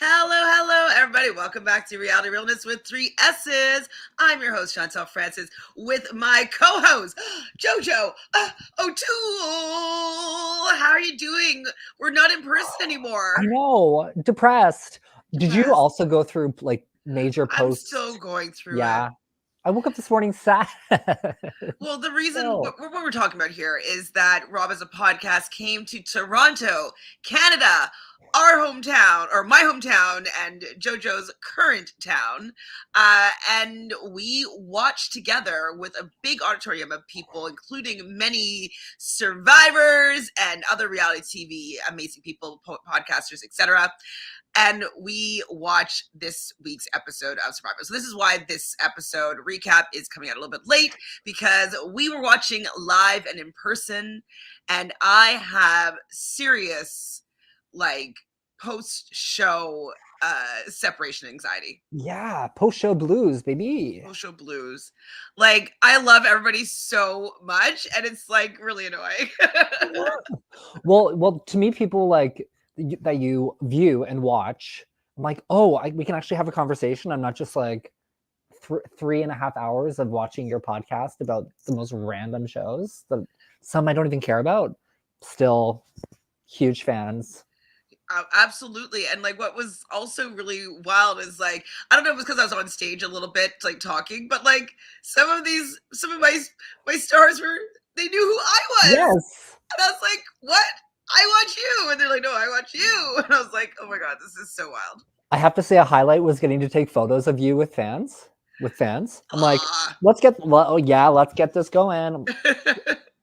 Hello, everybody. Welcome back to Reality Realness with 3 S's. I'm your host, Chantele Francis, with my co-host, Jojo O'Toole. How are you doing? We're not in person anymore. I know, depressed. Did you Depressed. also go through like major I'm post? still going through Yeah, it. I woke up this morning sad. Well, the reason No. what we're talking about here is that Rob as a podcast came to Toronto, Canada, our hometown, or my hometown, and Jojo's current town. And we watched together with a big auditorium of people, including many survivors and other reality TV amazing people, podcasters, etc. And we watch this week's episode of Survivor. So this is why this episode recap is coming out a little bit late, because we were watching live and in person, and I have serious like post-show separation anxiety. Yeah, post-show blues, baby. Post-show blues. Like, I love everybody so much, and it's like really annoying. Well, to me, people like that you view and watch. I'm like, oh, we can actually have a conversation. I'm not just like 3.5 hours of watching your podcast about the most random shows that some I don't even care about. Still, huge fans. Absolutely. And like what was also really wild is like, I don't know if it was because I was on stage a little bit like talking, but like some of my stars they knew who I was. Yes. And I was like, what? I watch you. And they're like, no, I watch you. And I was like, oh my God, this is so wild. I have to say a highlight was getting to take photos of you with fans. I'm like, let's get this going.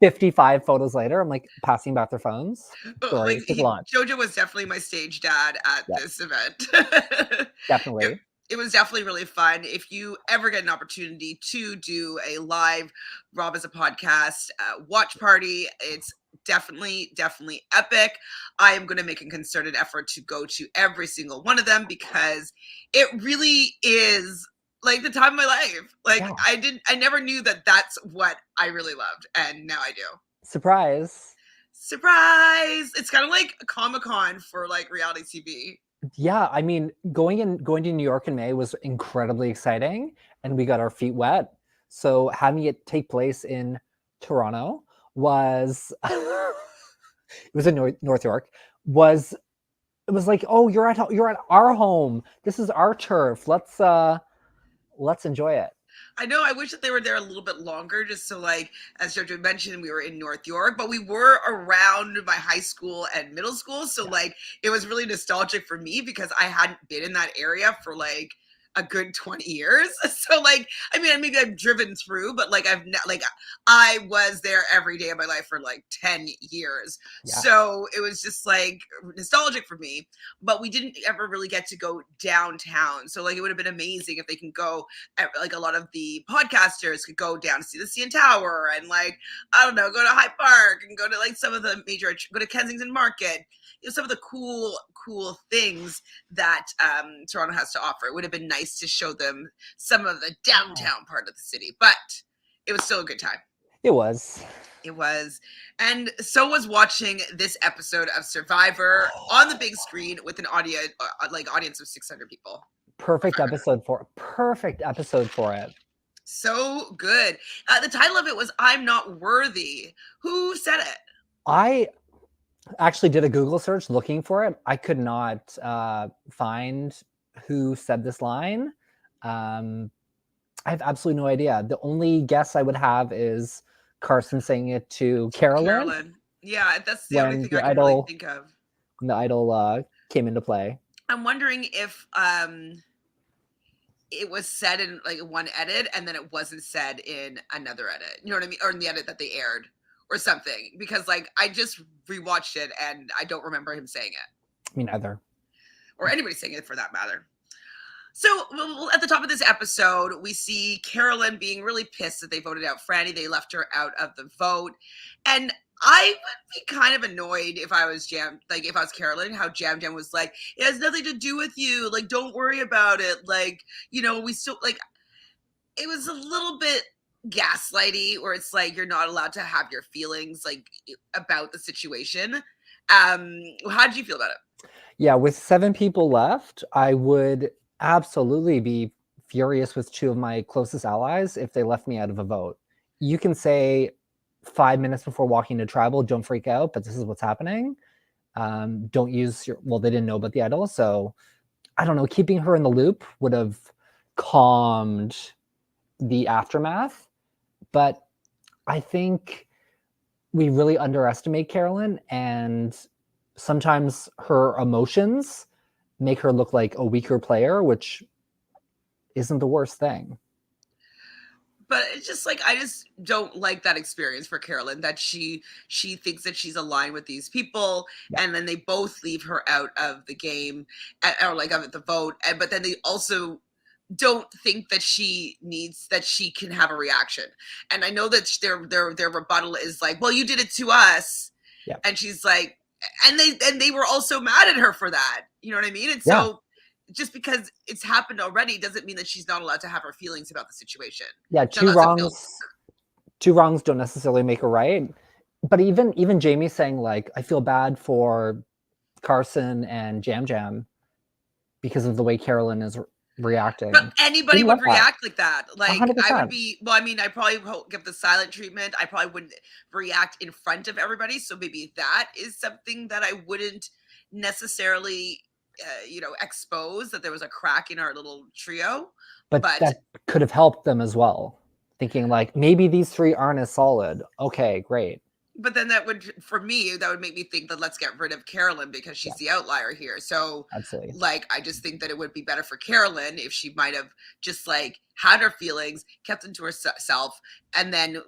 55 photos later, I'm like passing back their phones. Story to launch. Jojo was definitely my stage dad at this event. Definitely. It was definitely really fun. If you ever get an opportunity to do a live Rob as a podcast watch party, it's definitely epic. I am going to make a concerted effort to go to every single one of them, because it really is like the time of my life. Like I never knew that that's what I really loved, and now I do. Surprise. It's kind of like a Comic-Con for like reality TV. Yeah, I mean, going to New York in May was incredibly exciting, and we got our feet wet. So having it take place in Toronto was it was in North York. It was like, oh, you're at our home. This is our turf. Let's enjoy it. I know. I wish that they were there a little bit longer, just so like, as Jojo mentioned, we were in North York, but we were around my high school and middle school. So like, it was really nostalgic for me because I hadn't been in that area for like a good 20 years. So like, I mean, maybe I've driven through, but like I was there every day of my life for like 10 years. Yeah. So it was just like nostalgic for me, but we didn't ever really get to go downtown. So like, it would have been amazing if they can go, like a lot of the podcasters could go down to see the CN Tower and like, I don't know, go to Hyde Park and go to like some of the major, go to Kensington Market, you know, some of the cool things that Toronto has to offer. It would have been nice to show them some of the downtown part of the city, but it was still a good time. It was. And so was watching this episode of Survivor on the big screen with an audience of 600 people. Perfect episode for it. So good. The title of it was "I'm Not Worthy." Who said it? I actually did a Google search looking for it. I could not find who said this line. I have absolutely no idea. The only guess I would have is Carson saying it to Carolyn. Yeah, that's the only thing I can really think of. When the idol came into play. I'm wondering if it was said in like one edit and then it wasn't said in another edit. You know what I mean? Or in the edit that they aired or something. Because like I just rewatched it and I don't remember him saying it. Me neither. Or anybody saying it for that matter. So at the top of this episode, we see Carolyn being really pissed that they voted out Frannie. They left her out of the vote. And I would be kind of annoyed if I was if I was Carolyn, how Jam was like, it has nothing to do with you. Like, don't worry about it. Like, you know, we still like, it was a little bit gaslighty where it's like, you're not allowed to have your feelings like about the situation. How did you feel about it? Yeah, with 7 people left, I would absolutely be furious with 2 of my closest allies if they left me out of a vote. You can say 5 minutes before walking to tribal, don't freak out, but this is what's happening. Don't use your, well, they didn't know about the idol, so I don't know, keeping her in the loop would have calmed the aftermath. But I think we really underestimate Carolyn, and sometimes her emotions make her look like a weaker player, which isn't the worst thing. But it's just like I just don't like that experience for Carolyn, that she thinks that she's aligned with these people, Yeah. and then they both leave her out of the game, or like of the vote, but then they also don't think that she can have a reaction. And I know that their rebuttal is like, well, you did it to us. Yeah. And she's like, and they were also mad at her for that, you know what I mean? And Yeah. so just because it's happened already doesn't mean that she's not allowed to have her feelings about the situation. Yeah, two wrongs don't necessarily make a right. But even Jaime saying like, I feel bad for Carson and Jam Jam because of the way Carolyn is reacting. But anybody would react like that. Like 100%. I would be, well, I mean, I probably won't give the silent treatment. I probably wouldn't react in front of everybody. So maybe that is something that I wouldn't necessarily, expose, that there was a crack in our little trio. But that could have helped them as well. Thinking like, maybe these 3 aren't as solid. Okay, great. But then that would, for me, that would make me think that let's get rid of Carolyn because she's the outlier here. So, absolutely, like, I just think that it would be better for Carolyn if she might have just like had her feelings, kept them to herself, and then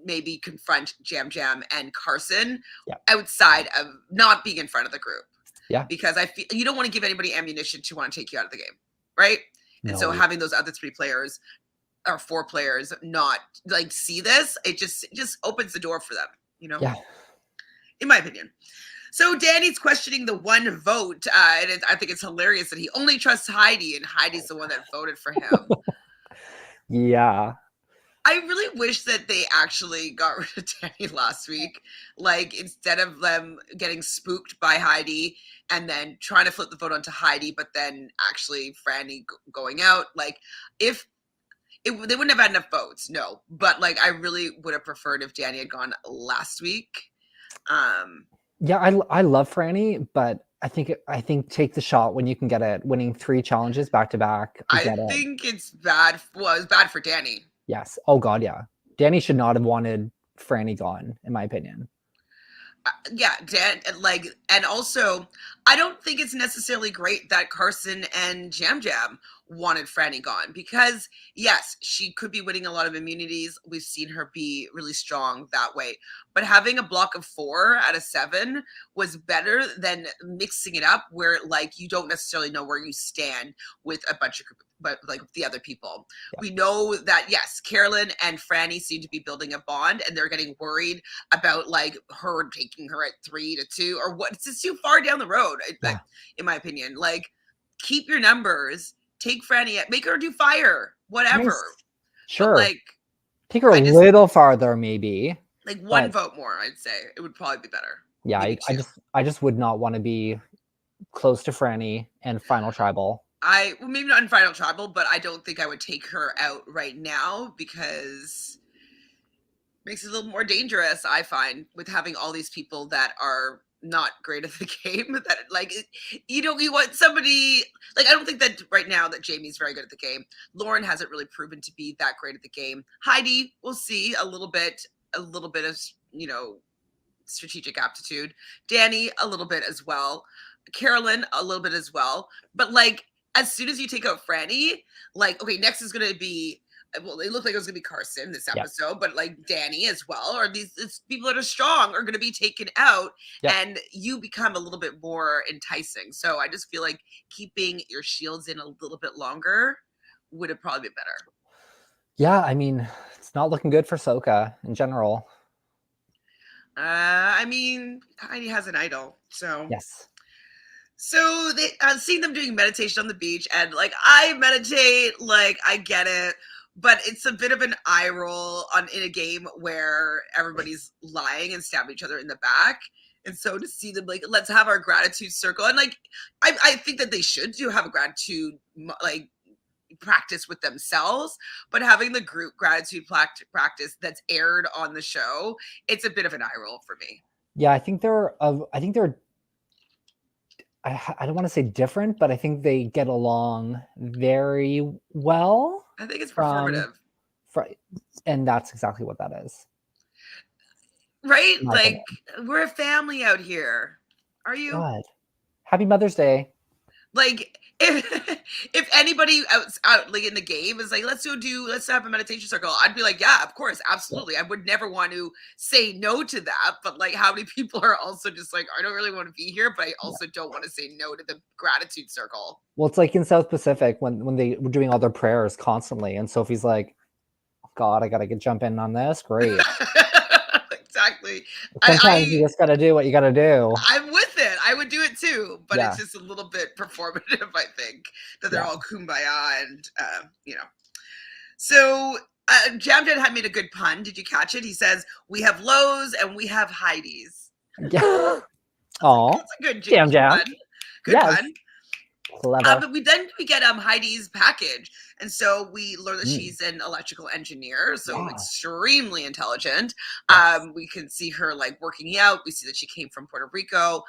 maybe confront Jam Jam and Carson outside of not being in front of the group. Yeah. Because I feel you don't want to give anybody ammunition to want to take you out of the game, right? No. And so having those other 3 players or 4 players not like see this, it just opens the door for them. Yeah. In my opinion. So Danny's questioning the 1 vote. And I think it's hilarious that he only trusts Heidi, and Heidi's the one that voted for him. Yeah. I really wish that they actually got rid of Danny last week. Like, instead of them getting spooked by Heidi and then trying to flip the vote onto Heidi, but then actually Frannie going out. Like, if they wouldn't have had enough votes, no. But like, I really would have preferred if Danny had gone last week. Yeah, I love Frannie, but I think take the shot when you can get it. Winning 3 challenges back to back. I think it's bad. Well, it was bad for Danny. Yes. Oh God, yeah. Danny should not have wanted Frannie gone, in my opinion. Yeah, Dan, and also, I don't think it's necessarily great that Carson and Jam Jam wanted Frannie gone, because yes, she could be winning a lot of immunities. We've seen her be really strong that way, but having a block of 4 out of 7 was better than mixing it up where like you don't necessarily know where you stand with a bunch of but like the other people. Yeah. We know that yes, Carolyn and Frannie seem to be building a bond, and they're getting worried about like her taking her at 3-2 or what. It's just too far down the road, like, in my opinion. Like, keep your numbers, take Frannie, make her do fire, whatever. Nice. Sure. But, like, take her a little farther, maybe. Like 1 vote more, I'd say it would probably be better. Yeah, I just would not want to be close to Frannie and Final Tribal. Maybe not in Final Tribal, but I don't think I would take her out right now, because it makes it a little more dangerous, I find, with having all these people that are not great at the game. That like, you want somebody like, I don't think that right now that Jamie's very good at the game. Lauren hasn't really proven to be that great at the game. Heidi, we'll see a little bit of strategic aptitude. Danny, a little bit as well. Carolyn, a little bit as well. But like, as soon as you take out Frannie, like, okay, next is going to be, well, it looked like it was going to be Carson this episode, but like Danny as well, or these people that are strong are going to be taken out, and you become a little bit more enticing. So I just feel like keeping your shields in a little bit longer would have probably been better. Yeah, I mean, it's not looking good for Soka in general. I mean, Heidi has an idol, so yes. So they seeing them doing meditation on the beach, and like, I meditate, like, I get it, but it's a bit of an eye roll in a game where everybody's lying and stabbing each other in the back. And so to see them like, let's have our gratitude circle. And like, I think that they should do have a gratitude like practice with themselves, but having the group gratitude practice that's aired on the show, it's a bit of an eye roll for me. Yeah, I think they're I don't want to say different, but I think they get along very well. I think it's performative. And that's exactly what that is. Right? Like, we're a family out here. Are you? God. Happy Mother's Day. Like, if anybody out like in the game is like, let's have a meditation circle, I'd be like, yeah, of course, absolutely. I would never want to say no to that. But like, how many people are also just like, I don't really want to be here, but I also don't want to say no to the gratitude circle. Well, it's like in South Pacific when they were doing all their prayers constantly, and Sophie's like, God, I gotta jump in on this. Great. Exactly. Sometimes you just gotta do what you gotta do. I'm with it. I would do it too, but it's just a little bit performative, I think, that they're all kumbaya and you know. So Jam Jam had made a good pun. Did you catch it? He says, we have lows and we have Heidi's. Yeah. Oh, that's a good Jam Jam. Good pun. But we get Heidi's package, and so we learn that she's an electrical engineer, so extremely intelligent. We can see her like working out. We see that she came from Puerto Rico,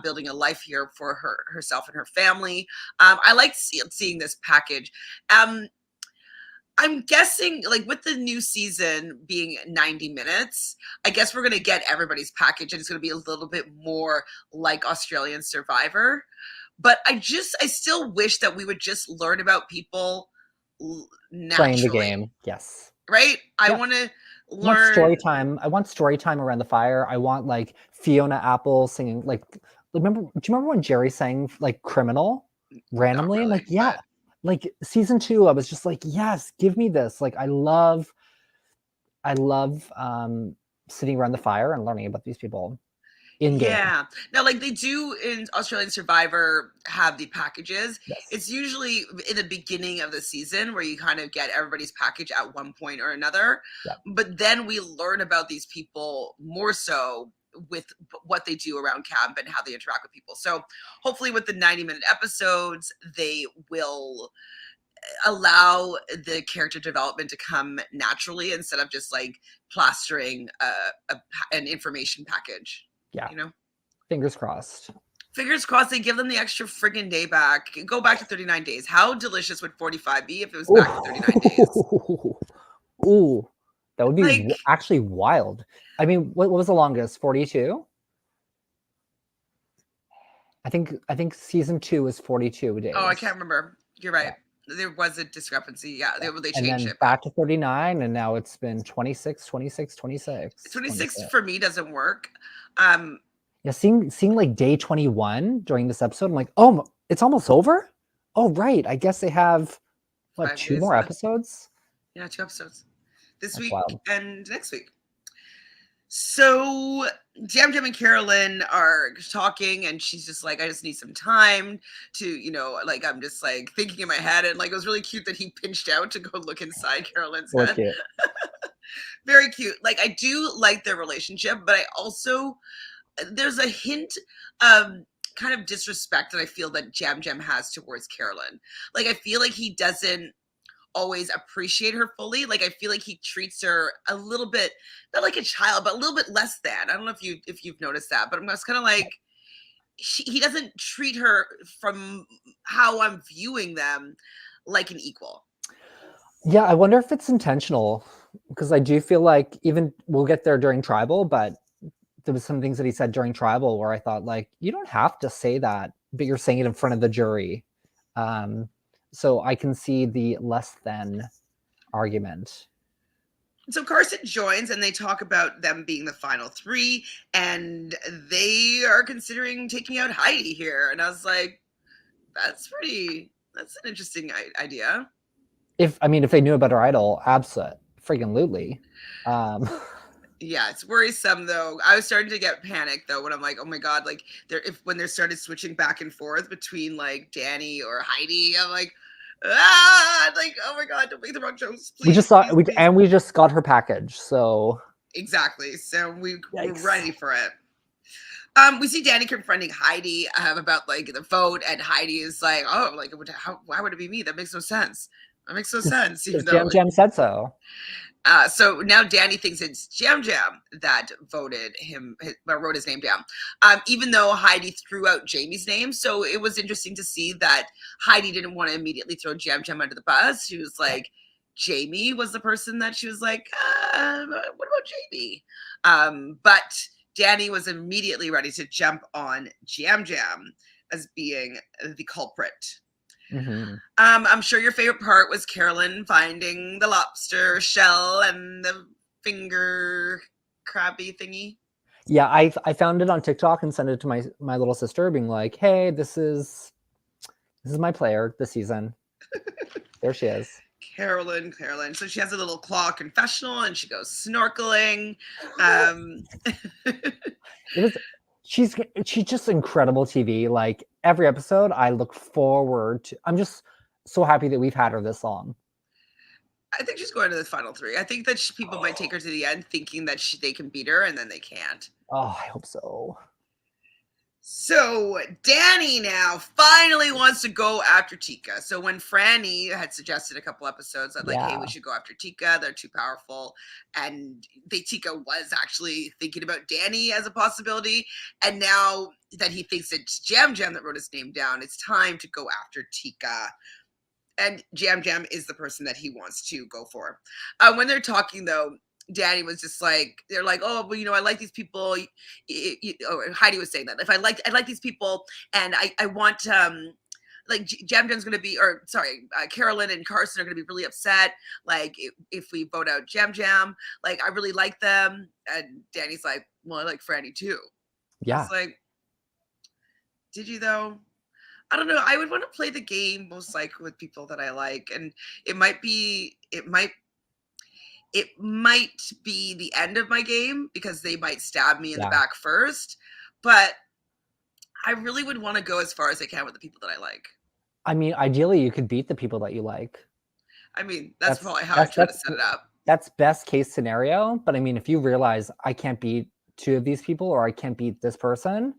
building a life here for herself and her family. I like seeing this package. I'm guessing, like, with the new season being 90 minutes, I guess we're going to get everybody's package, and it's going to be a little bit more like Australian Survivor. But I still wish that we would just learn about people naturally. Playing the game, yes. Right? I want to learn. I want story time. I want story time around the fire. I want, like, Fiona Apple singing, like, do you remember when Jerry sang, like, Criminal randomly? Really, I'm like, yeah. Like, season 2, I was just like, yes, give me this. Like, I love sitting around the fire and learning about these people. Yeah. Now, like they do in Australian Survivor have the packages. Yes. It's usually in the beginning of the season where you kind of get everybody's package at one point or another. Yeah. But then we learn about these people more so with what they do around camp and how they interact with people. So hopefully with the 90-minute episodes, they will allow the character development to come naturally instead of just like plastering an information package. Yeah. You know? Fingers crossed. Fingers crossed they give them the extra friggin' day back. Go back to 39 days. How delicious would 45 be if it was back to 39 days? Ooh. That would be like, actually wild. I mean, what was the longest? 42? I think season 2 is 42 days. Oh, I can't remember. You're right. Yeah. There was a discrepancy. Yeah, they changed it. Back to 39, and now it's been 26. 26 for me doesn't work. Yeah, seeing like day 21 during this episode, I'm like, oh, it's almost over? Oh, right. I guess they have, what, 2 more episodes? Yeah, 2 episodes. This week and next week. So Jam Jam and Carolyn are talking, and she's just like, I just need some time to, you know, like, I'm just like thinking in my head. And like, it was really cute that he pinched out to go look inside Carolyn's head. Cute. Very cute. Like, I do like their relationship, but I also, there's a hint of kind of disrespect that I feel that Jam Jam has towards Carolyn. Like, I feel like he doesn't always appreciate her fully. Like, I feel like he treats her a little bit, not like a child, but a little bit less than. I don't know if you've noticed that, but I'm just kind of like, he doesn't treat her, from how I'm viewing them, like an equal. Yeah, I wonder if it's intentional, because I do feel like, even we'll get there during Tribal, but there was some things that he said during Tribal where I thought, like, you don't have to say that, but you're saying it in front of the jury. So I can see the less than argument. So Carson joins, and they talk about them being the final 3, and they are considering taking out Heidi here. And I was like, that's an interesting idea. If they knew about her idol, absolutely. Yeah, it's worrisome though. I was starting to get panicked though when I'm like, oh my god, like when they started switching back and forth between like Danny or Heidi, I'm like, like, oh my god, don't make the wrong choice. Please, we just got her package, so exactly. So we're ready for it. We see Danny confronting Heidi about like the vote, and Heidi is like, "Oh, like, why would it be me? That makes no sense. That makes no sense." Even Because though, Jam Jam said so. so now Danny thinks it's Jam Jam that voted him, wrote his name down. Even though Heidi threw out Jamie's name, so it was interesting to see that Heidi didn't want to immediately throw Jam Jam under the bus. She was like, Jamie was the person that she was like, what about Jamie? But Danny was immediately ready to jump on Jam Jam as being the culprit. Mm-hmm. I'm sure your favorite part was Carolyn finding the lobster shell and the finger crabby thingy. Yeah, I found it on TikTok and sent it to my little sister, being like, "Hey, this is my player this season." There she is. Carolyn. So she has a little claw confessional and she goes snorkeling. Um, It was she's just incredible TV. Like every episode, I look forward to. I'm just so happy that we've had her this long. I think she's going to the final three. I think that people might take her to the end thinking that they can beat her, and then they can't. Oh, I hope so. So Danny now finally wants to go after Tika. So when Frannie had suggested a couple episodes that, like, hey, we should go after Tika, they're too powerful, and Tika was actually thinking about Danny as a possibility, and now that he thinks it's Jam Jam that wrote his name down, it's time to go after Tika. And Jam Jam is the person that he wants to go for. When they're talking, though, Danny was just like, they're like, oh, well, I like these people. Heidi was saying that I like these people, and I want like Jam Jam's gonna be, or sorry, Carolyn and Carson are gonna be really upset. Like if we vote out Jam Jam, like I really like them. And Danny's like, well, I like Frannie too. Yeah. It's like, did you though? I don't know. I would want to play the game most likely with people that I like, and it might be the end of my game because they might stab me in the back first. But I really would want to go as far as I can with the people that I like. I mean, ideally, you could beat the people that you like. I mean, that's probably how I try to set it up. That's best case scenario. But I mean, if you realize I can't beat two of these people or I can't beat this person,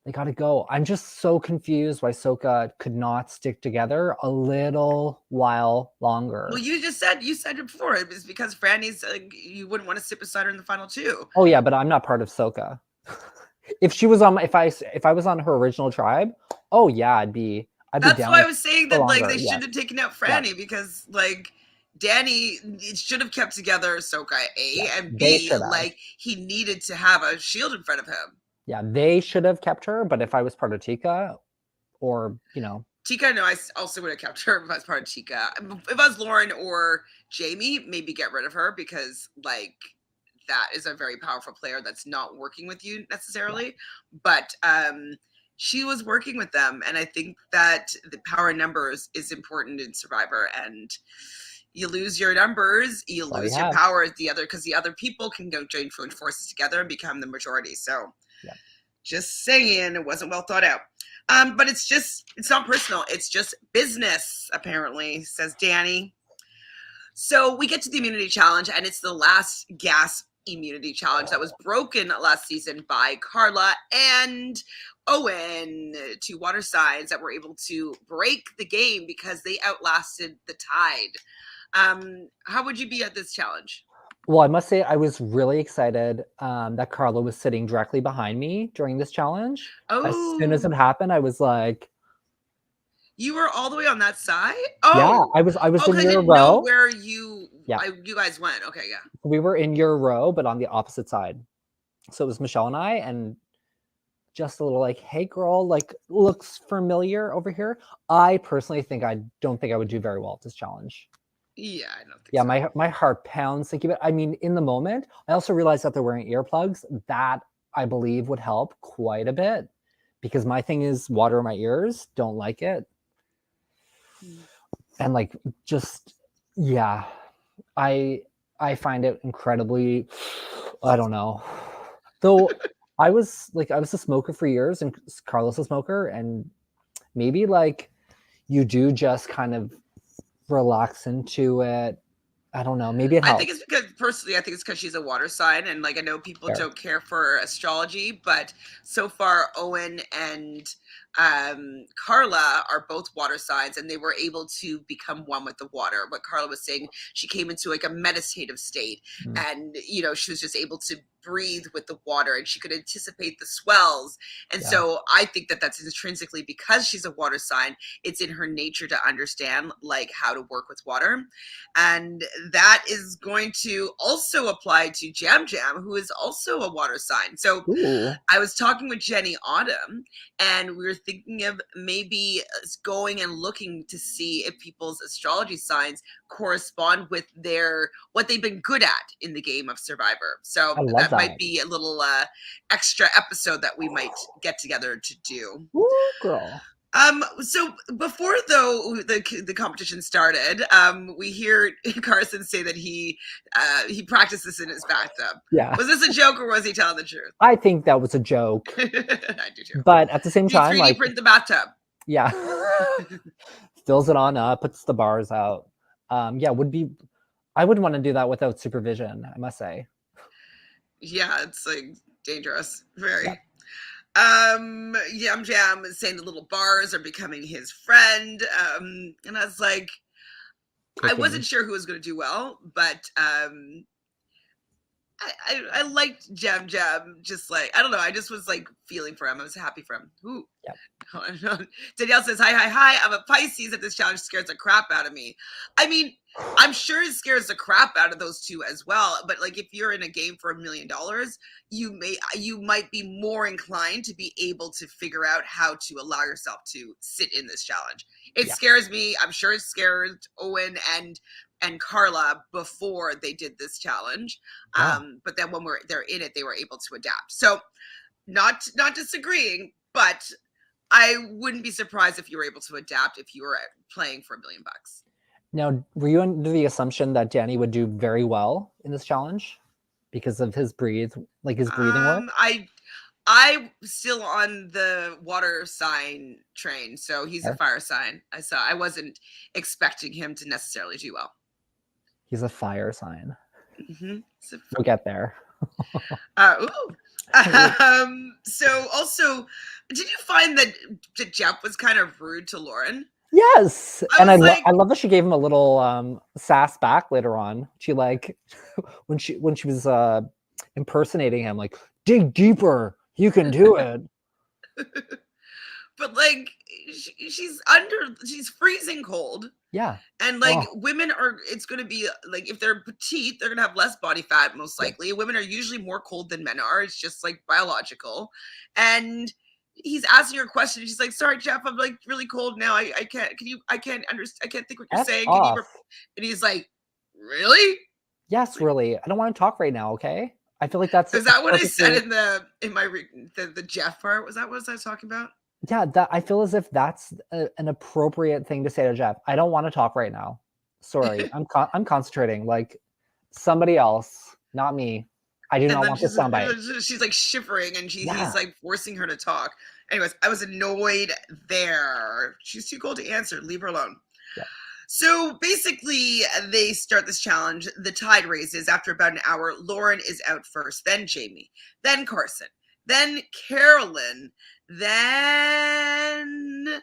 they got to go. I'm just so confused why Soka could not stick together a little while longer. Well, you said it before. It was because Frannie's, you wouldn't want to sit beside her in the final two. Oh yeah, but I'm not part of Soka. If she was on, if I was on her original tribe, oh yeah, I'd be. That's down why I was saying that longer. Like they shouldn't have taken out Frannie because like Danny, it should have kept together Soka, and B, like he needed to have a shield in front of him. Yeah, they should have kept her, but if I was part of Tika, or Tika, no, I also would have kept her if I was part of Tika. If I was Lauren or Jaime, maybe get rid of her because like that is a very powerful player that's not working with you necessarily. But she was working with them, and I think that the power in numbers is important in Survivor, and you lose your numbers, you lose your power because the other people can go join forces together and become the majority. So just saying, it wasn't well thought out. But it's not personal. It's just business, apparently, says Danny. So we get to the immunity challenge, and it's the last gas immunity challenge that was broken last season by Carla and Owen, two water signs that were able to break the game because they outlasted the tide. How would you be at this challenge? Well, I must say I was really excited that Carla was sitting directly behind me during this challenge. Oh. As soon as it happened, I was like, you were all the way on that side? Oh, yeah, I was in your row. Know where you guys went. Okay, yeah. We were in your row, but on the opposite side. So it was Michelle and I, and just a little like, hey girl, like looks familiar over here. I personally don't think I would do very well at this challenge. Yeah, I don't think so. My heart pounds thinking about it. I mean, in the moment, I also realized that they're wearing earplugs. That I believe would help quite a bit because my thing is water in my ears. Don't like it. And like, just, yeah, I find it incredibly, I don't know. Though I was a smoker for years and Carlos a smoker, and maybe like you do just kind of relax into it I don't know. Maybe it I think helps. it's because personally, I think it's because she's a water sign, and like I know people Fair. don't care for astrology, but so far Owen and Carla are both water signs, and they were able to become one with the water. What Carla was saying, she came into like a meditative state, Mm. and she was just able to breathe with the water, and she could anticipate the swells. And Yeah. so I think that that's intrinsically, because she's a water sign, it's in her nature to understand like how to work with water. And that is going to also apply to Jam Jam, who is also a water sign. So Ooh. I was talking with Jenny Autumn, and we were thinking of maybe going and looking to see if people's astrology signs correspond with what they've been good at in the game of Survivor. So I love that might that. be a little extra episode that we might get together to do. Ooh, girl. So before though the competition started, we hear Carson say that he practices in his bathtub. Yeah. Was this a joke or was he telling the truth? I think that was a joke. I do too. But at the same Do you time, 3D like, print the bathtub? yeah. Fills it on up, puts the bars out. Yeah, I wouldn't want to do that without supervision, I must say. Yeah, it's like dangerous. Very. Yeah. Yum Jam is saying the little bars are becoming his friend. And I was like, I wasn't sure who was going to do well, but I liked Jam Jam. Just like, I don't know, I just was like feeling for him. I was happy for him. Ooh. Yep. Danielle says, hi. I'm a Pisces. That this challenge scares the crap out of me. I mean, I'm sure it scares the crap out of those two as well. But like, if you're in a game for $1 million, you might be more inclined to be able to figure out how to allow yourself to sit in this challenge. It scares me. I'm sure it scared Owen and Carla before they did this challenge. Yeah. But then when they're in it, they were able to adapt. So not disagreeing, but I wouldn't be surprised if you were able to adapt if you were playing for $1 million. Now, were you under the assumption that Danny would do very well in this challenge because of his breathing work? I'm still on the water sign train, so he's a fire sign. I wasn't expecting him to necessarily do well. He's a fire sign. Mm-hmm. We'll get there. So also, did you find that Jeff was kind of rude to Lauren? Yes, and I love that she gave him a little sass back later on. She like when she was impersonating him, like, dig deeper, you can do it. But like, she's freezing cold. Yeah. And like women it's going to be like, if they're petite, they're going to have less body fat, most likely. Women are usually more cold than men are. It's just like biological. And he's asking her a question. She's like, sorry, Jeff, I'm like really cold now. I can't, I can't understand. I can't think what you're saying. And he's like, really? Yes, really. I don't want to talk right now. Okay. I feel like that's. Is that what I said in the Jeff part? Was that what I was talking about? Yeah, I feel as if that's an appropriate thing to say to Jeff. I don't want to talk right now. Sorry, I'm concentrating. Like, somebody else, not me. I do not want this soundbite. She's like shivering, and he's like forcing her to talk. Anyways, I was annoyed there. She's too cold to answer. Leave her alone. Yeah. So basically, they start this challenge. The tide raises after about an hour. Lauren is out first, then Jaime, then Carson, then Carolyn, then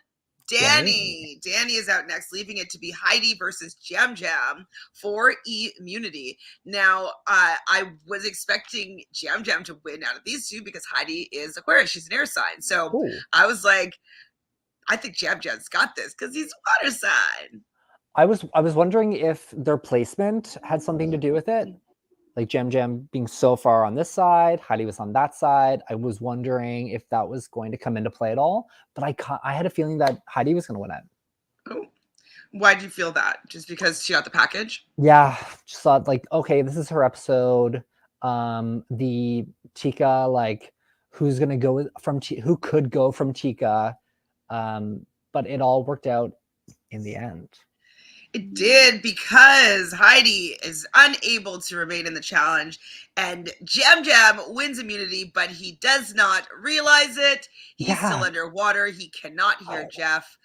Danny. Danny is out next, leaving it to be Heidi versus Jam Jam for immunity. Now, I was expecting Jam Jam to win out of these two because Heidi is Aquarius. She's an air sign. So I was like, I think Jam Jam's got this because he's a water sign. I was wondering if their placement had something to do with it. Like Jam Jam being so far on this side, Heidi was on that side. I was wondering if that was going to come into play at all. But I had a feeling that Heidi was going to win it. Oh, why'd you feel that? Just because she got the package? Yeah, just thought like, okay, this is her episode. The Tika, like, who's going to go who could go from Tika? But it all worked out in the end. It did, because Heidi is unable to remain in the challenge, and Jam Jam wins immunity, but he does not realize it. He's still underwater. He cannot hear Jeff.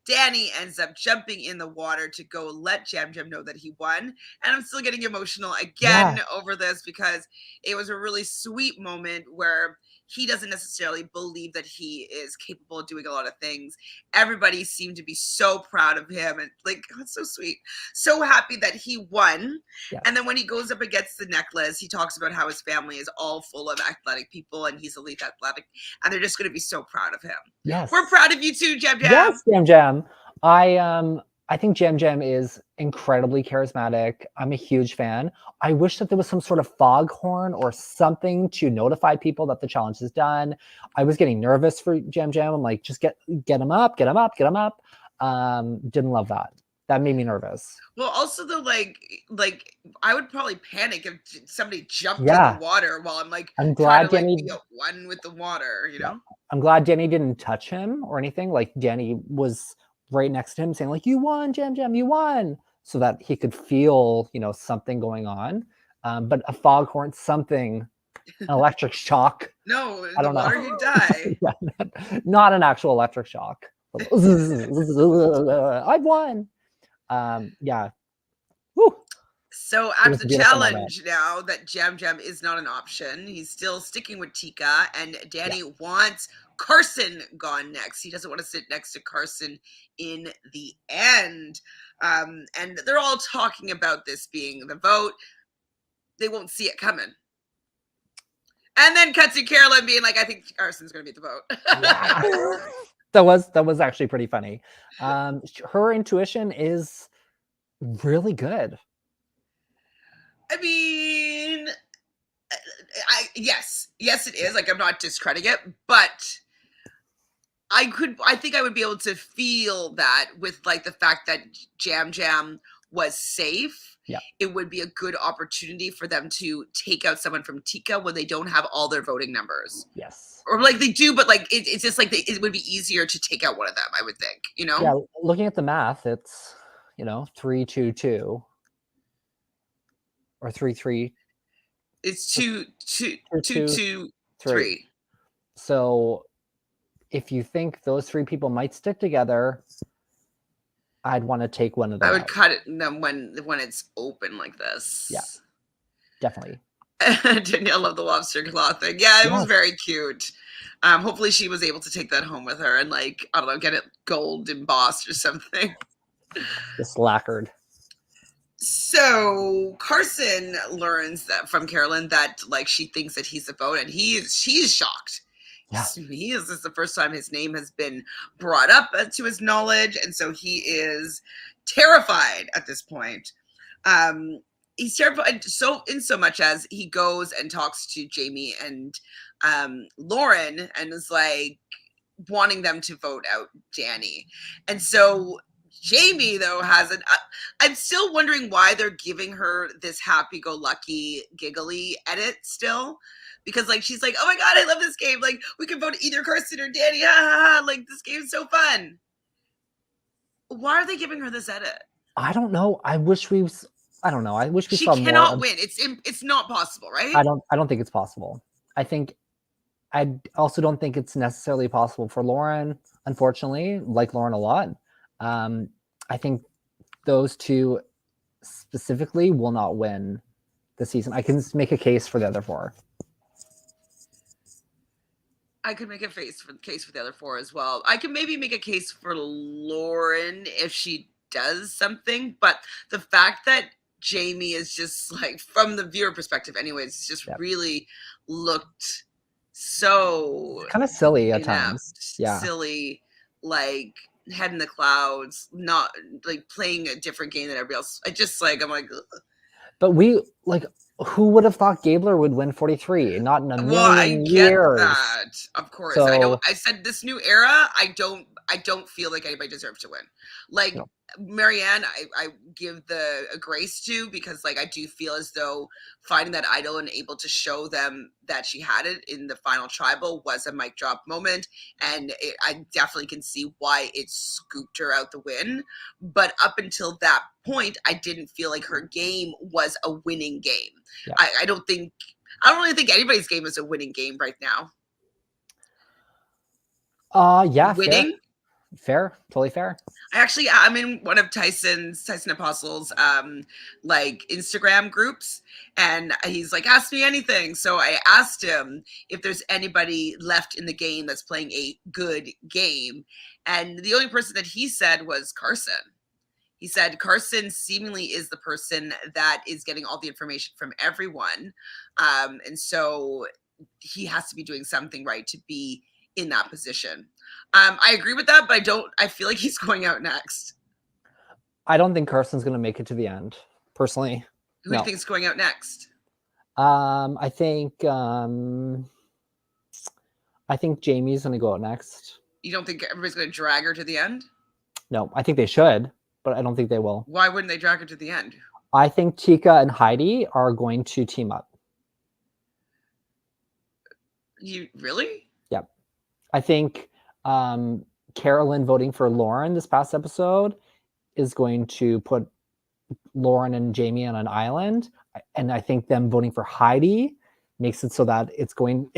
Danny ends up jumping in the water to go let Jam Jam know that he won. And I'm still getting emotional again over this because it was a really sweet moment where he doesn't necessarily believe that he is capable of doing a lot of things. Everybody seemed to be so proud of him and like, oh, it's so sweet. So happy that he won. Yes. And then when he goes up against the necklace, he talks about how his family is all full of athletic people and he's elite athletic. And they're just going to be so proud of him. Yes. We're proud of you too, Jam Jam. Yes, Jam Jam. I think Jam Jam is incredibly charismatic. I'm a huge fan. I wish that there was some sort of foghorn or something to notify people that the challenge is done. I was getting nervous for Jam Jam. I'm like, just get him up, get him up, get him up. Didn't love that. That made me nervous. Well, also though, like I would probably panic if somebody jumped in the water while I'm like I'm glad trying to Danny, like be at one with the water, you know? I'm glad Danny didn't touch him or anything. Like Danny was right next to him saying like, you won, Jam Jam, you won. So that he could feel, you know, something going on. But a foghorn, something, an electric shock. No, I don't the water, know. he'd die. Not an actual electric shock. I've won. Yeah. Woo. So after the challenge now that Jam Jam is not an option, he's still sticking with Tika and Danny wants Carson gone next. He doesn't want to sit next to Carson in the end. And they're all talking about this being the vote. They won't see it coming. And then cut to Carolyn being like, I think Carson's going to be the vote. That was actually pretty funny. Her intuition is really good. I mean, yes, it is. Like, I'm not discrediting it, but I think I would be able to feel that with like the fact that Jam Jam was safe. Yeah. It would be a good opportunity for them to take out someone from Tika when they don't have all their voting numbers. Yes. Or like they do, but like it's just like it would be easier to take out one of them, I would think, you know? Yeah, looking at the math, it's, you know, 3-2-2 or 3-3. It's 2-2-2-3. So if you think those three people might stick together, I'd want to take one of them. I would cut it when it's open like this. Yeah, definitely. Danielle loved the lobster claw thing. Yeah, it was very cute. Hopefully she was able to take that home with her and like, I don't know, get it gold embossed or something. Just lacquered. So Carson learns that from Carolyn that like she thinks that he's a vote and she's shocked. Yeah. This is the first time his name has been brought up to his knowledge, and so he is terrified at this point. He's terrified so much as he goes and talks to Jaime and Lauren and is like wanting them to vote out Danny. And so Jaime though has I'm still wondering why they're giving her this happy-go-lucky giggly edit still. Because like she's like, oh my god, I love this game. Like we can vote either Carson or Danny. Ha, ha, ha. Like this game's so fun. Why are they giving her this edit? I don't know. I wish we saw more. She cannot win. It's not possible, right? I don't think it's possible. I also don't think it's necessarily possible for Lauren. Unfortunately, like Lauren a lot. I think those two specifically will not win the season. I can make a case for the other four. I could make a case for the other four as well. I could maybe make a case for Lauren if she does something, but the fact that Jaime is just like, from the viewer perspective anyways, just really looked so kind of silly at times. Yeah. Silly, like head in the clouds, not like playing a different game than everybody else. I'm like, ugh. But who would have thought Gabler would win 43? Not in a million years. That, of course. So, I said this new era, I don't feel like anybody deserves to win. Like Marianne, I give a grace to, because like I do feel as though finding that idol and able to show them that she had it in the final tribal was a mic drop moment, and I definitely can see why it scooped her out the win. But up until that point, I didn't feel like her game was a winning game. Yeah. I don't really think anybody's game is a winning game right now. Yeah, winning. Fair. Fair, totally fair. I'm in one of Tyson Apostle's like Instagram groups, and he's like, ask me anything. So I asked him if there's anybody left in the game that's playing a good game, and the only person that he said was Carson. He said Carson seemingly is the person that is getting all the information from everyone, and so he has to be doing something right to be in that position. I agree with that, but I feel like he's going out next. I don't think Carson's going to make it to the end, personally. Who do you think is going out next? I think Jaime's going to go out next. You don't think everybody's going to drag her to the end? No, I think they should, but I don't think they will. Why wouldn't they drag her to the end? I think Tika and Heidi are going to team up. You really? Yep. I think Carolyn voting for Lauren this past episode is going to put Lauren and Jaime on an island. And I think them voting for Heidi makes it so that it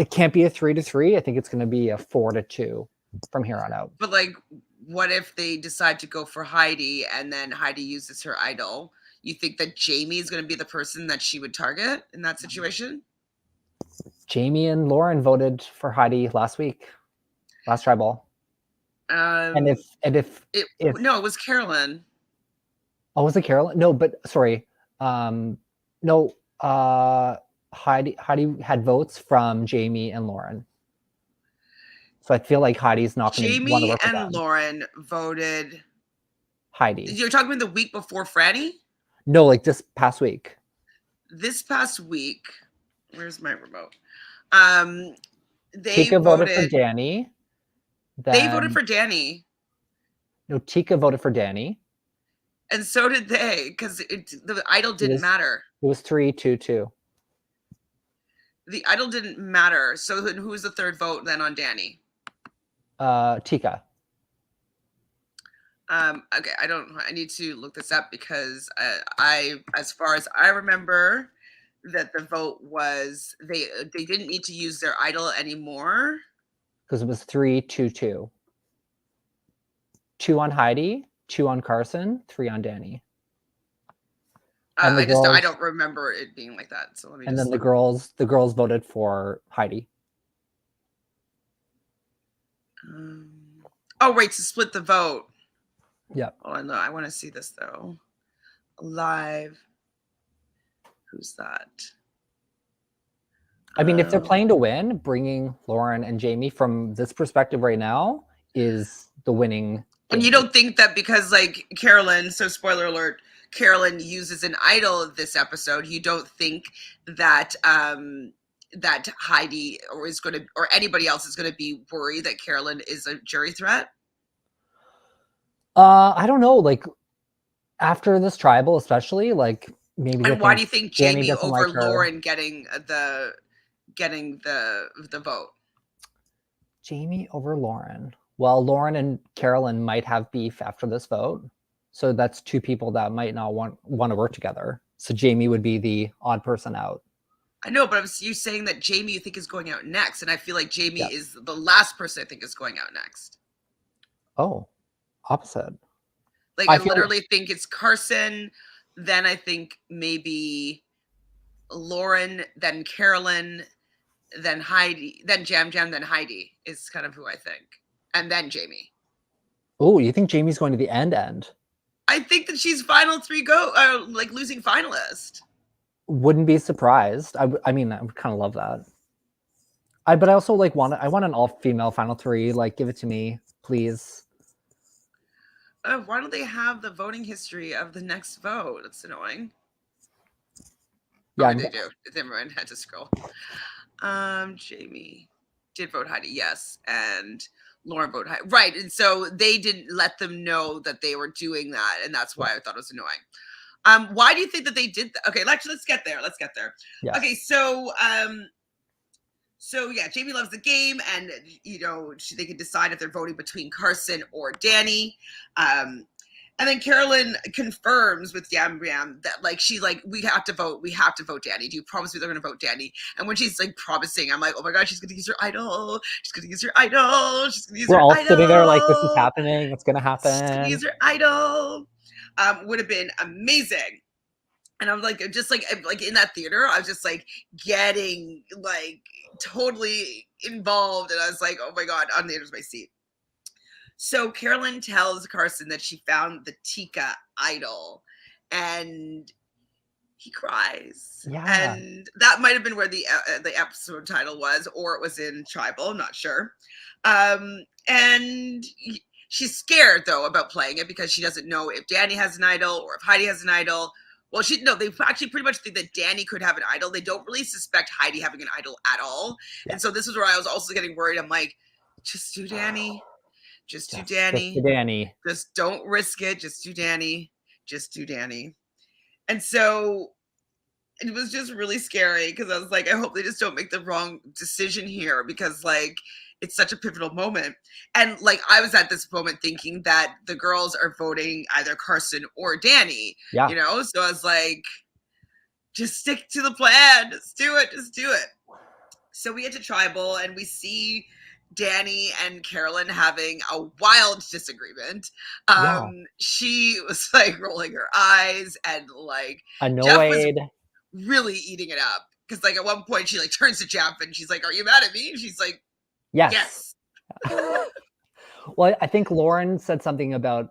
can't be a 3-3. I think it's going to be a 4-2 from here on out. But like, what if they decide to go for Heidi and then Heidi uses her idol? You think that Jaime is going to be the person that she would target in that situation? Jaime and Lauren voted for Heidi last tribal. No, it was Carolyn. Oh, was it Carolyn? No, but sorry. No, Heidi had votes from Jaime and Lauren. So I feel like Heidi's not going to want to work with them. Jaime and Lauren voted Heidi. You're talking about the week before Frannie? No, like this past week. This past week, where's my remote? Tika voted for Danny. They voted for Danny. No, Tika voted for Danny. And so did they, because the idol didn't matter. It was 3-2-2. The idol didn't matter. So who was the third vote then on Danny? Tika. Okay, I need to look this up because as far as I remember, that the vote was they didn't need to use their idol anymore. Because it was 3-2-2. 2 on Heidi, 2 on Carson, 3 on Danny. I don't remember it being like that. So let me. And then the girls voted for Heidi. Oh, right, to split the vote. Yeah. Oh, no, I want to see this though. Live. Who's that? I mean, if they're playing to win, bringing Lauren and Jaime from this perspective right now is the winning game. And you don't think that because like Carolyn, so spoiler alert, Carolyn uses an idol this episode, you don't think that that Heidi or anybody else is going to be worried that Carolyn is a jury threat? I don't know. Like after this tribal, especially, like maybe. And why do you think Jaime over Lauren getting the vote? Jaime over Lauren. Well, Lauren and Carolyn might have beef after this vote, so that's 2 people that might not want to work together. So Jaime would be the odd person out. I know, but you saying that Jaime you think is going out next, and I feel like Jaime is the last person I think is going out next. Oh, opposite. Like I literally think it's Carson, then I think maybe Lauren, then Carolyn, then Heidi, then Jam, then Heidi is kind of who I think, and then Jaime. Oh, you think Jamie's going to the end? I think that she's final 3 like losing finalist. Wouldn't be surprised. I mean, I would kind of love that. But I also like I want an all-female final 3. Like, give it to me, please. Why don't they have the voting history of the next vote? That's annoying. Yeah, they do. Never mind. Had to scroll. Jaime did vote Heidi, yes, and Lauren voted Heidi, right? And so they didn't let them know that they were doing that, and that's why I thought it was annoying. Why do you think that they did that? Okay, let's get there. Yes. Okay, so yeah, Jaime loves the game, and they can decide if they're voting between Carson or Danny. And then Carolyn confirms with Yam Yam that like she's like, we have to vote Danny. Do you promise me they're gonna vote Danny? And when she's like promising, I'm like, oh my god, she's gonna use her idol. She's gonna use her idol. She's gonna use We're her all idol. sitting there like, this is happening. What's gonna She's gonna happen? use her idol. Would have been amazing. And I'm like, just like in that theater, I was just like getting like totally involved, and I was like, oh my god, on the edge of my seat. So Carolyn tells Carson that she found the Tika idol, and he cries. Yeah. And that might have been where the episode title was, or it was in Tribal. I'm not sure. And she's scared though about playing it because she doesn't know if Danny has an idol or if Heidi has an idol. Well, they actually pretty much think that Danny could have an idol. They don't really suspect Heidi having an idol at all. Yeah. And so this is where I was also getting worried. I'm like, just do Danny. Just do Danny. Just do Danny. Just don't risk it. Just do Danny. Just do Danny. And so it was just really scary because I was like, I hope they just don't make the wrong decision here, because like it's such a pivotal moment. And like I was at this moment thinking that the girls are voting either Carson or Danny. Yeah. You know, so I was like, just stick to the plan. Just do it. Just do it. So we get to Tribal and we see Danny and Carolyn having a wild disagreement. She was like rolling her eyes and like annoyed. Jeff was really eating it up, because like at one point she like turns to Jeff and she's like, are you mad at me? And she's like, yes. Well, I think Lauren said something about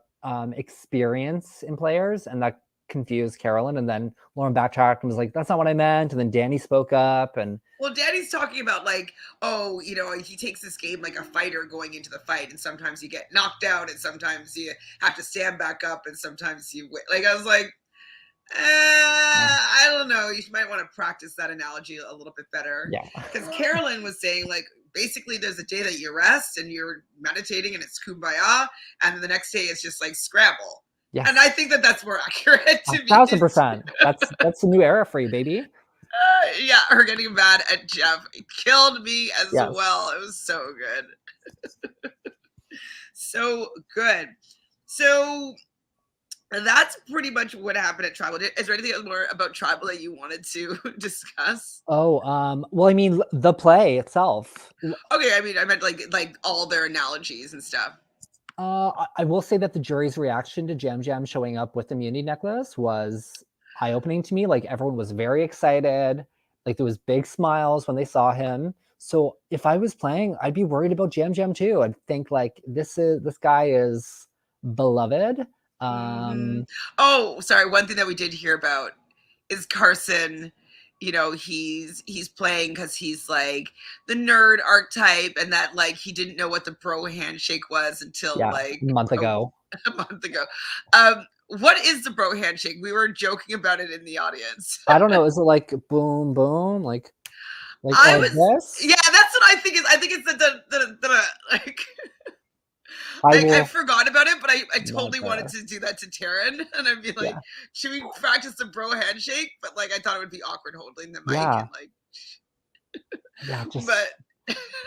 experience in players, and that confused Carolyn, and then Lauren backtracked and was like, that's not what I meant. And then Danny spoke up, and well, Danny's talking about like, oh, you know, he takes this game like a fighter going into the fight, and sometimes you get knocked out and sometimes you have to stand back up and sometimes you win. Like I was like, I don't know, you might want to practice that analogy a little bit better. Yeah, because Carolyn was saying like, basically there's a day that you rest and you're meditating and it's kumbaya, and then the next day it's just like Scrabble. Yeah, and I think that that's more accurate to me. 1000%. That's a new era for you, baby. Yeah, her getting mad at Jeff killed me as well. It was so good. So good. So that's pretty much what happened at Tribal. Is there anything more about Tribal that you wanted to discuss? Oh, well, I mean, the play itself. Okay, I mean, I meant like all their analogies and stuff. I will say that the jury's reaction to Jam Jam showing up with the immunity necklace was eye-opening to me. Like everyone was very excited. Like there was big smiles when they saw him. So if I was playing, I'd be worried about Jam Jam too. I'd think like this guy is beloved. Oh, sorry. One thing that we did hear about is Carson. You know, he's playing because he's like the nerd archetype, and that like he didn't know what the bro handshake was until like a month ago. What is the bro handshake? We were joking about it in the audience. I don't know. Is it like boom, boom, like this? Yeah, that's what I think. I think it's the like. I forgot about it, but I totally wanted to do that to Taryn, and I'd be like, should we practice the bro handshake? But like, I thought it would be awkward holding the mic and like, but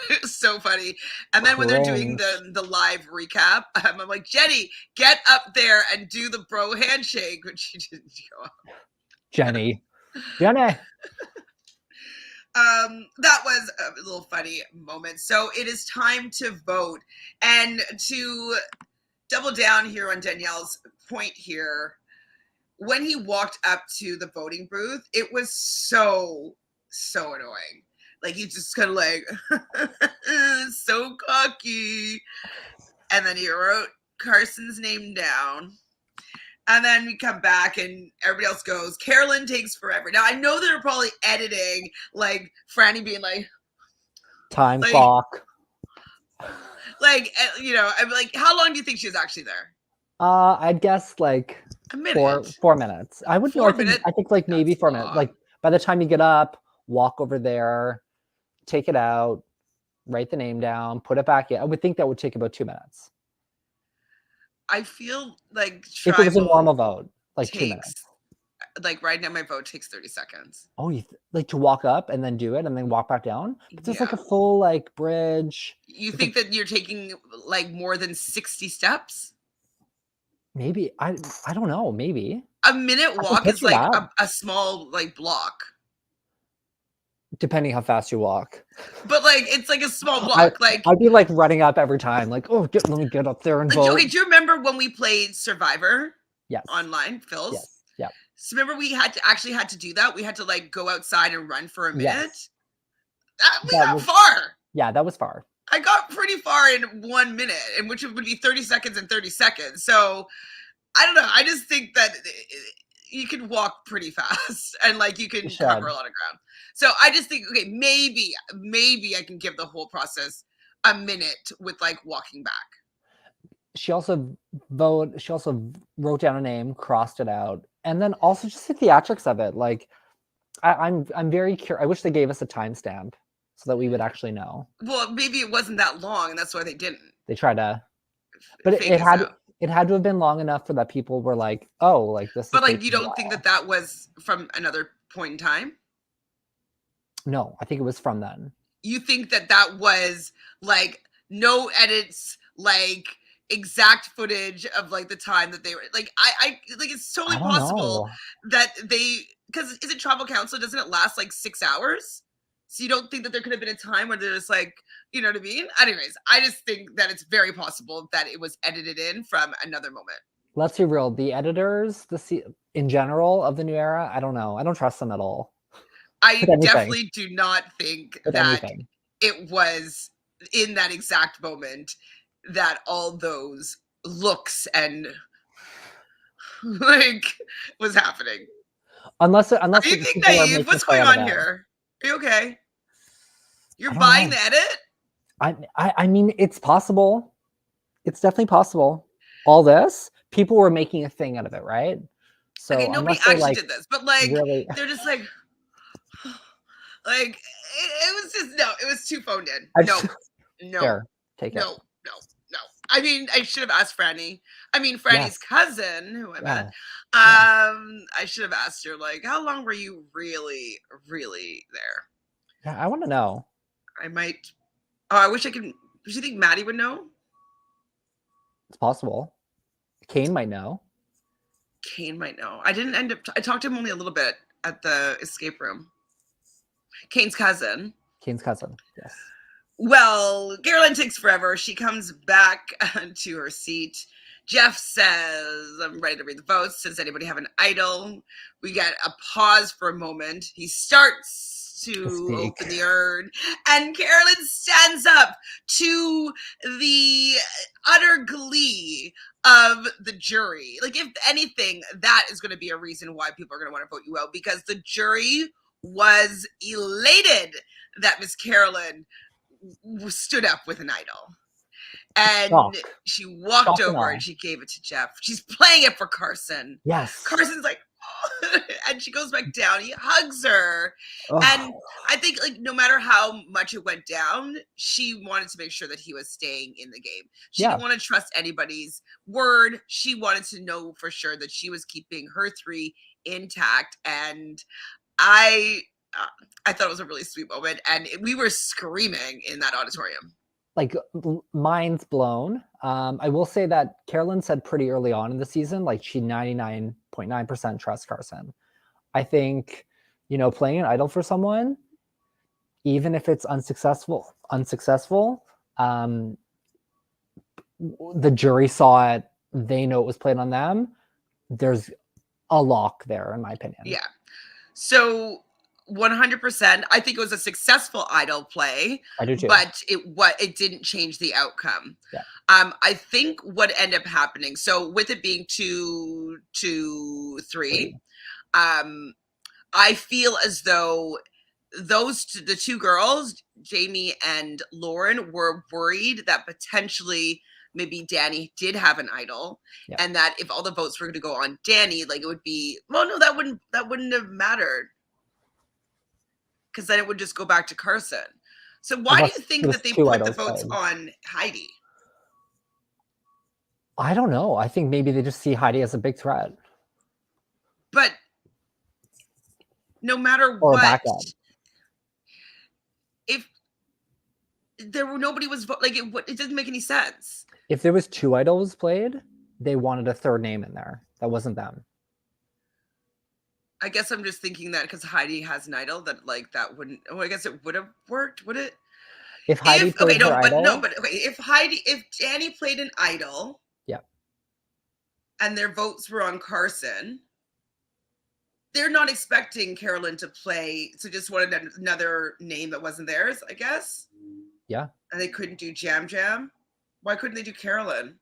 it's so funny. And then when they're doing the live recap, I'm like, Jenny, get up there and do the bro handshake, which she didn't go up. Jenny. That was a little funny moment. So it is time to vote. And to double down here on Danielle's point here, when he walked up to the voting booth, it was so annoying. Like he just kind of like, so cocky. And then he wrote Carson's name down. And then we come back and everybody else goes, Carolyn takes forever. Now, I know they're probably editing, like, Frannie being like... Time clock. Like, you know, I'm like, how long do you think she was actually there? I'd guess, like, a minute. 4 minutes. I would know. I think like, maybe 4 minutes. Like, by the time you get up, walk over there, take it out, write the name down, put it back in. I would think that would take about 2 minutes. I feel like if it was a normal vote, like 2 minutes. Like right now, my vote takes 30 seconds. Oh, like to walk up and then do it and then walk back down? But there's like a full like bridge. You think that you're taking like more than 60 steps? Maybe I don't know. Maybe A minute I can walk is picture like that, a small like block. depending how fast you walk. But like it's like a small I block. Like I'd be like running up every time, like, oh, let me get up there and vote. okay, do you remember when we played Survivor Yes. online, Phil's? Yes. Yeah. So remember we actually had to do that. We had to like go outside and run for a minute. Yes. We That got was far. yeah. That was far. I got pretty far in 1 minute, and which would be 30 seconds and 30 seconds. So I don't know. I just think that you can walk pretty fast and like you You can cover should. a lot of ground. So I just think, okay, maybe I can give the whole process a minute with like walking back. She also wrote down a name, crossed it out, and then also just the theatrics of it. Like, I'm very curious. I wish they gave us a timestamp so that we would actually know. Well, maybe it wasn't that long, and that's why they didn't. They tried to, but Fake it us had out. it had to have been long enough for that people were like, oh, like this is But like, taking you a don't think while. that was from another point in time? No, I think it was from then. You think that was like no edits, like exact footage of like the time that they were like I like it's totally I don't possible know. that they, because is it tribal council, doesn't it last like 6 hours? So you don't think that there could have been a time where they're just like, you know what I mean? Anyways, I just think that it's very possible that it was edited in from another moment. Let's be real. The editors, in general of the new era, I don't know. I don't trust them at all. I With anything. definitely do not think With that anything. it was in that exact moment that all those looks and like was happening. Unless Are you being people are naive? making What's play going out of on it. here? Are you okay? You're I don't buying know. the edit? I mean, it's possible. It's definitely possible. All this, people were making a thing out of it, right? Okay, So nobody unless they're actually like did this, but like really, they're just like it was just no, it was too phoned in. I No, just no, fair, take it. no, no, no. I mean, I should have asked Frannie. I mean, Frannie's Yes. cousin, who I met. Yeah. I should have asked her, like, how long were you really, really there? Yeah, I want to know. I might. Oh, I wish I could. Do you think Maddy would know? It's possible. Kane might know. Kane might know. I didn't end up. I talked to him only a little bit at the escape room. Kane's cousin. Kane's cousin. Yes. Well, Carolyn takes forever. She comes back to her seat. Jeff says, I'm ready to read the votes. Does anybody have an idol? We get a pause for a moment. He starts to open the urn, and Carolyn stands up to the utter glee of the jury. Like, if anything, that is going to be a reason why people are going to want to vote you out, because the jury was elated that Miss Carolyn stood up with an idol. And she walked over and she gave it to Jeff. She's playing it for Carson. Yes. Carson's like, oh, and she goes back down. He hugs her. Oh. And I think, like, no matter how much it went down, she wanted to make sure that he was staying in the game. She didn't want to trust anybody's word. She wanted to know for sure that she was keeping her 3 intact. And I thought it was a really sweet moment, and we were screaming in that auditorium. Like, mind's blown. I will say that Carolyn said pretty early on in the season, like, she 99.9% trusts Carson. I think, you know, playing an idol for someone, even if it's unsuccessful, the jury saw it. They know it was played on them. There's a lock there, in my opinion. Yeah. So 100%. I think it was a successful idol play. I do too. But it didn't change the outcome. Yeah. I think what ended up happening, so with it being 2-3, I feel as though the 2 girls, Jaime and Lauren, were worried that potentially maybe Danny did have an idol, and that if all the votes were going to go on Danny, like, it would be, well, no, that wouldn't have mattered, because then it would just go back to Carson. So why do you think that they put the votes on Heidi? I don't know. I think maybe they just see Heidi as a big threat. But no matter what, if there were nobody was like, it doesn't make any sense. If there was 2 idols played, they wanted a third name in there that wasn't them. I guess I'm just thinking that because Heidi has an idol that like that wouldn't. Oh, I guess it would have worked. Would it? If Heidi played her idol, okay. If Danny played an idol, yeah, and their votes were on Carson, they're not expecting Carolyn to play, so just wanted another name that wasn't theirs, I guess. Yeah. And they couldn't do Jam Jam. Why couldn't they do Carolyn?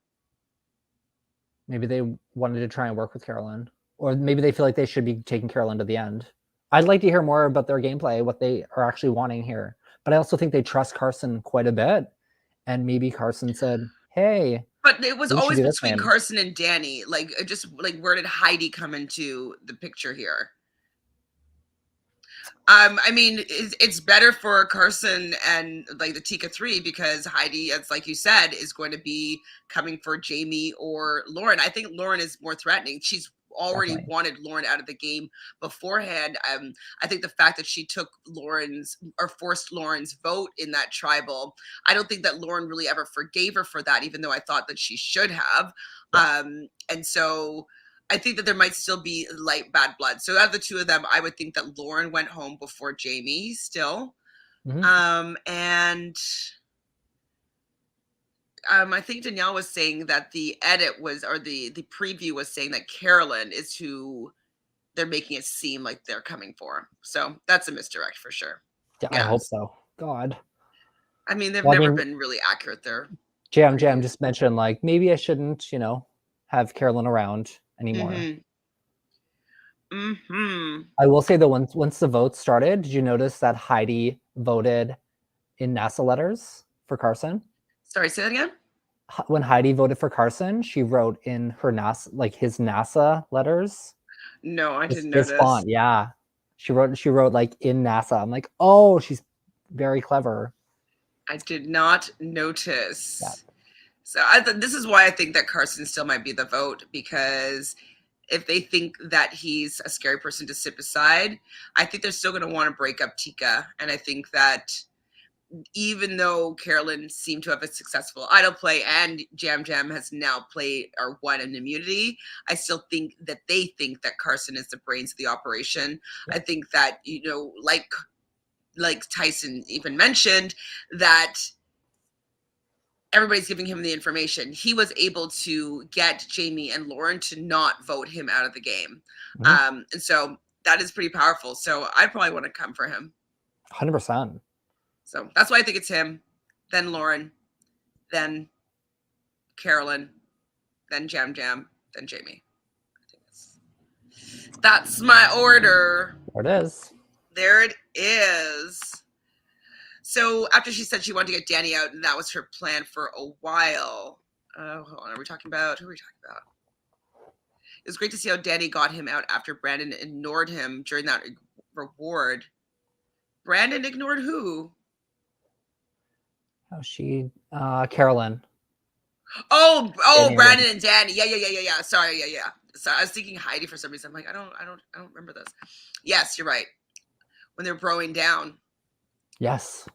Maybe they wanted to try and work with Carolyn. Or maybe they feel like they should be taking Carolyn to the end. I'd like to hear more about their gameplay, what they are actually wanting here. But I also think they trust Carson quite a bit. And maybe Carson said, hey. But it was always between Carson and Danny. Like, just like, where did Heidi come into the picture here? I mean, it's better for Carson and like the Tika 3 because Heidi, as like you said, is going to be coming for Jaime or Lauren. I think Lauren is more threatening. She's already wanted Lauren out of the game beforehand. I think the fact that she took Lauren's or forced Lauren's vote in that tribal, I don't think that Lauren really ever forgave her for that, even though I thought that she should have. And so I think that there might still be light bad blood. So out of the two of them, I would think that Lauren went home before Jaime still. And I think Danielle was saying that the edit was, or the preview was saying that Carolyn is who they're making it seem like they're coming for. So that's a misdirect for sure. Yeah, I hope so. God. I mean, they've never been really accurate there. Jam just mentioned like, maybe I shouldn't, have Carolyn around anymore. I will say that once the votes started, did you notice that Heidi voted in NASA letters for Carson? Sorry, say that again? When Heidi voted for Carson, she wrote in her NASA, like his NASA letters. No, I didn't notice. This font, yeah. She wrote like in NASA. I'm like, oh, she's very clever. I did not notice. Yeah. So this is why I think that Carson still might be the vote, because if they think that he's a scary person to sit beside, I think they're still going to want to break up Tika. And I think that even though Carolyn seemed to have a successful idol play and Jam has now played or won an immunity, I still think that they think that Carson is the brains of the operation. Yeah. I think that, like Tyson even mentioned, that everybody's giving him the information. He was able to get Jaime and Lauren to not vote him out of the game. And so that is pretty powerful. So I probably want to come for him. 100%. So that's why I think it's him, then Lauren, then Carolyn, then Jam, then Jaime. I think that's my order. There it is. There it is. So after she said she wanted to get Danny out, and that was her plan for a while. Hold on, who are we talking about? It was great to see how Danny got him out after Brandon ignored him during that reward. Brandon ignored who? Carolyn. Oh, Brandon and Danny. Yeah. Sorry, yeah. So I was thinking Heidi for some reason. I'm like, I don't remember this. Yes, you're right. When they're broing down. Yes.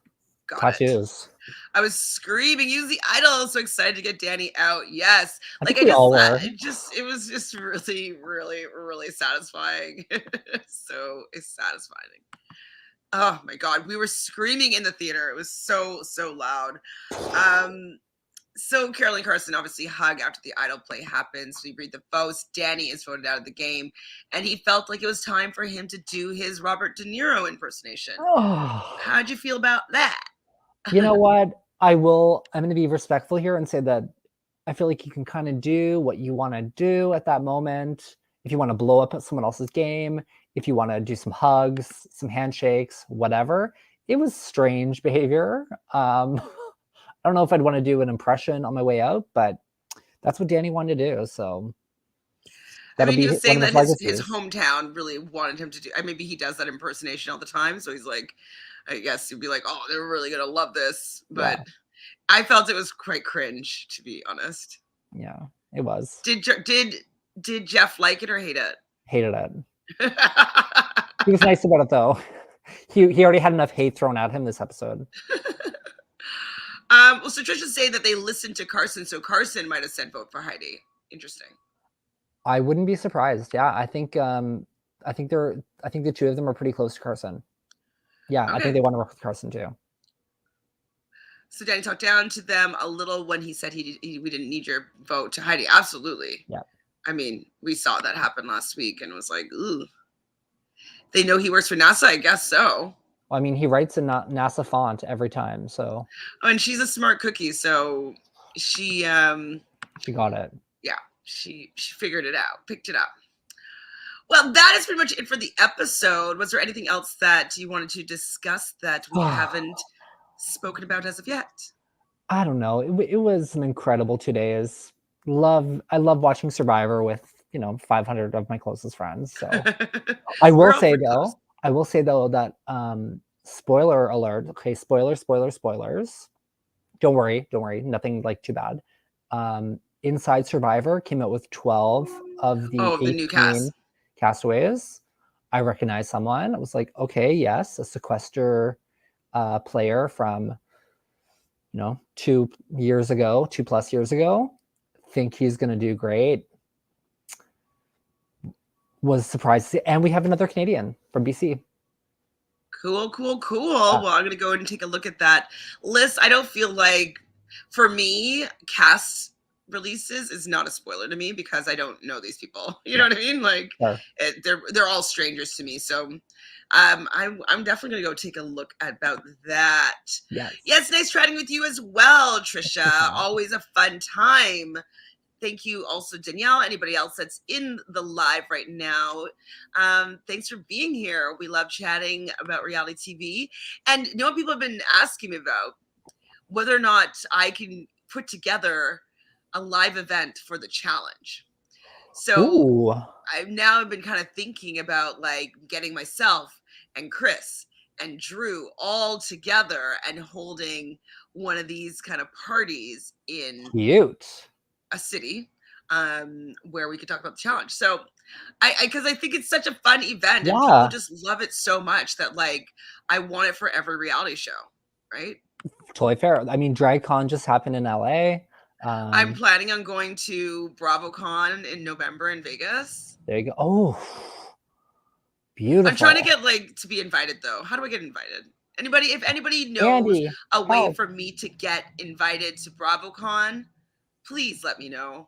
Got tattoos. I was screaming, use the idol. I was so excited to get Danny out. Yes. We all were. It was just really, really, really satisfying. So it's satisfying. Oh my God. We were screaming in the theater. It was so loud. So Carolyn Carson obviously hug after the idol play happens. We read the votes. Danny is voted out of the game, and he felt like it was time for him to do his Robert De Niro impersonation. Oh. How'd you feel about that? You know what? I'm going to be respectful here and say that I feel like you can kind of do what you want to do at that moment. If you want to blow up someone else's game, if you want to do some hugs, some handshakes, whatever. It was strange behavior. I don't know if I'd want to do an impression on my way out, but that's what Danny wanted to do. So he was saying that his hometown really wanted him to do. Maybe he does that impersonation all the time. So he's like, I guess he'd be like, oh, they're really going to love this. But yeah. I felt it was quite cringe, to be honest. Yeah, it was. Did Jeff like it or hate it? Hated it. He was nice about it, though. He already had enough hate thrown at him this episode. So Trisha's saying that they listened to Carson, so Carson might have said vote for Heidi. interesting. I wouldn't be surprised. Yeah, I think the two of them are pretty close to Carson. Yeah, I think Okay. they want to work with Carson too. So Danny talked down to them a little when he said we didn't need your vote to Heidi. Absolutely. Yeah. I mean, we saw that happen last week and was like, ooh. They know he works for NASA, I guess so. Well, I mean, he writes in NASA font every time, so. Oh, and she's a smart cookie, so she got it. Yeah, she figured it out, picked it up. Well, that is pretty much it for the episode. Was there anything else that you wanted to discuss that we haven't spoken about as of yet? I don't know. It was an incredible 2 days. I love watching Survivor with 500 of my closest friends. So I will say though that spoiler alert. Okay, spoilers. Don't worry. Nothing like too bad. Inside Survivor came out with 12 of the 18 new cast. castaways. I recognized someone. I was like, okay, yes, a sequester player from 2+ years ago. Think he's gonna do great. Was surprised, and we have another Canadian from BC. Cool. Well, I'm gonna go and take a look at that list. I don't feel like, for me, cast releases is not a spoiler to me because I don't know these people. You know what I mean? Like, they're all strangers to me. So I'm definitely gonna go take a look about that. Yes, nice chatting with you as well, Trisha. Always a fun time. Thank you also, Danielle, anybody else that's in the live right now. Thanks for being here. We love chatting about reality TV. And what people have been asking me about, whether or not I can put together a live event for the challenge. So I've now been kind of thinking about like getting myself and Chris and Drew all together and holding one of these kind of parties in a city where we could talk about the challenge. So because I think it's such a fun event and people just love it so much that like I want it for every reality show, right? Totally fair. I mean, DragCon just happened in LA. I'm planning on going to BravoCon in November in Vegas. There you go. Oh, beautiful. I'm trying to get to be invited though. How do I get invited? If anybody knows a way for me to get invited to BravoCon, please let me know.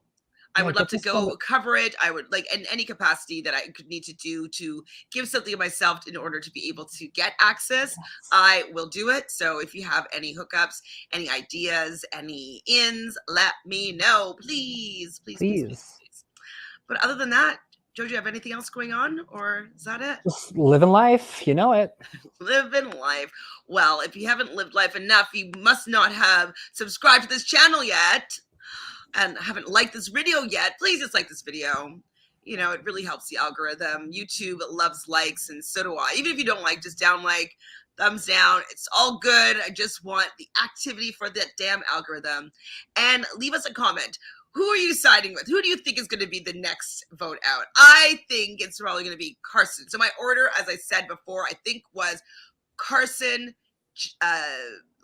I would love to go cover it. I would like in any capacity that I could need to do to give something of myself in order to be able to get access. I will do it. So if you have any hookups, any ideas, any ins, let me know, please. But other than that, Jojo, you have anything else going on, or is that it? Just living life, you know it. Living life. Well, if you haven't lived life enough, you must not have subscribed to this channel yet and haven't liked this video yet. Please just like this video. It really helps the algorithm. YouTube loves likes, and so do I. Even if you don't like, just down like, thumbs down. It's all good. I just want the activity for that damn algorithm. And leave us a comment. Who are you siding with? Who do you think is going to be the next vote out? I think it's probably going to be Carson. So my order, as I said before, I think was Carson,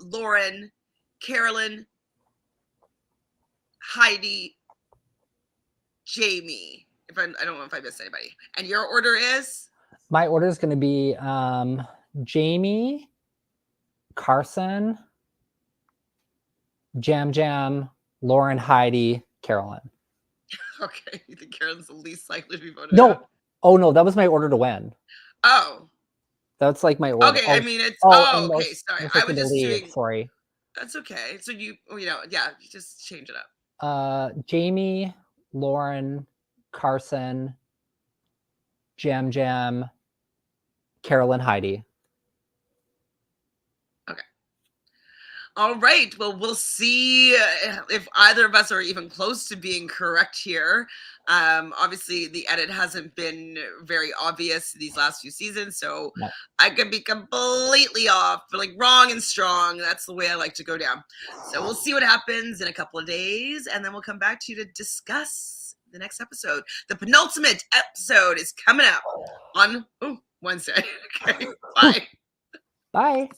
Lauren, Carolyn, Heidi, Jaime. I don't know if I missed anybody. And your order is? My order is going to be Jaime, Carson, Jam, Lauren, Heidi, Carolyn. Okay, you think Carolyn's the least likely to be voted out? Oh no, that was my order to win. Oh. That's like my order. Okay, I mean it's okay, sorry. I was just doing sorry. That's okay. So you just change it up. Jaime, Lauren, Carson, Jam, Carolyn, Heidi. Okay. All right. Well, we'll see if either of us are even close to being correct here. Obviously, the edit hasn't been very obvious these last few seasons, so I could be completely off, but like wrong and strong. That's the way I like to go down. So we'll see what happens in a couple of days, and then we'll come back to you to discuss the next episode. The penultimate episode is coming out on Wednesday. Okay. Bye. Bye.